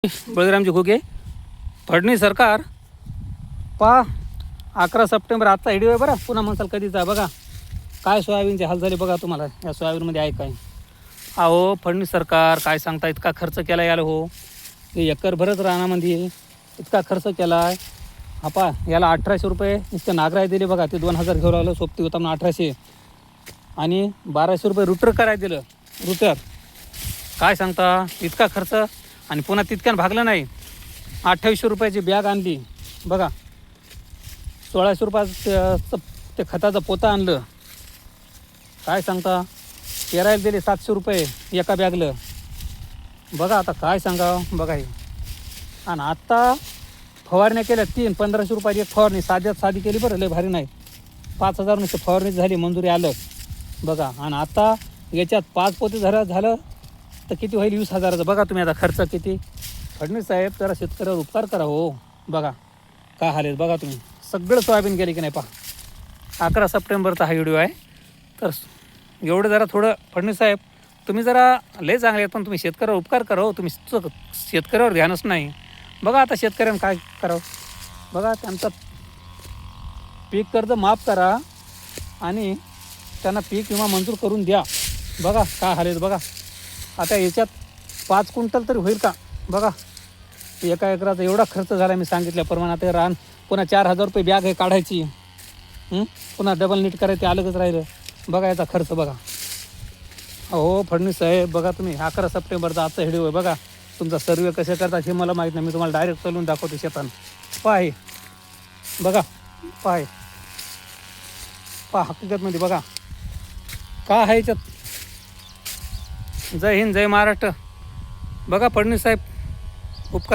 बळीरामजी घुगे. फडणवीस सरकार पहा 11 सप्टेंबर आजचा व्हिडिओ आहे बरं. पुन्हा म्हणसाल कधीचा. बघा काय सोयाबीनचे हाल झाले बघा. तुम्हाला या सोयाबीनमध्ये आहे काय. अहो फडणवीस सरकार काय सांगता, इतका खर्च केला याला. हो हे एकर भरत रानामध्ये इतका खर्च केला आहे. हा पा याला 1800 रुपये इतकं नागराय दिले बघा. ते 2000 घेऊन आलं सोबती होता म्हणून 1800 आणि 1200 रुपये रुटर करायला दिलं. रुटर काय सांगता इतका खर्च. आणि पुन्हा तितक्यानं भागलं नाही. 2800 रुपयाची बॅग आणली बघा. 1600 रुपयाचं ते खताचं पोतं आणलं. काय सांगता पेरायला दिले 700 रुपये एका बॅगलं. बघा आता काय सांगावं बघा हे. आणि आत्ता फवारण्या केल्या 1500 रुपयाची एक फवारणी साध्यात साधी केली बरं. लय भारी नाही. 5000 नुसतं फवारणी झाली, मंजुरी आलं बघा. आणि आता याच्यात 5 पोते झालं तर किती होईल 20,000चं. बघा तुम्ही आता खर्च किती. फडणवीस साहेब जरा शेतकऱ्यावर उपकार करा हो. बघा काय हाल आहेत बघा तुम्ही. सगळं सोयाबीन गेले की नाही पहा. 11 सप्टेंबरचा हा व्हिडिओ आहे. तर एवढं जरा थोडं फडणवीस साहेब तुम्ही जरा लय चांगले आहेत, पण तुम्ही शेतकऱ्यावर उपकार करा हो. तुम्ही शेतकऱ्यावर ध्यानच नाही. बघा आता शेतकऱ्यांना काय करावं. बघा त्यांचं पीक कर्ज माफ करा आणि त्यांना पीक विमा मंजूर करून द्या. बघा काय हाल आहेत बघा. आता याच्यात 5 क्विंटल तरी होईल का बघा. एका एकराचा एवढा खर्च झाला मी सांगितल्याप्रमाणे. आता रान पुन्हा 4000 रुपये बॅग आहे काढायची. पुन्हा डबल नीट करायचं अलगच राहिलं. बघा याचा खर्च बघा. हो फडणवीस साहेब बघा तुम्ही 11 सप्टेंबरचा आजचा व्हिडिओ आहे बघा. तुमचा सर्वे कसे करतात हे मला माहीत नाही. मी तुम्हाला डायरेक्ट चालून दाखवतो शेतानं. पाहे बघा पाहे पहा हकीकतमध्ये बघा काय आहे याच्यात. जय हिंद जय महाराष्ट्र. बघा फडणवीस साहेब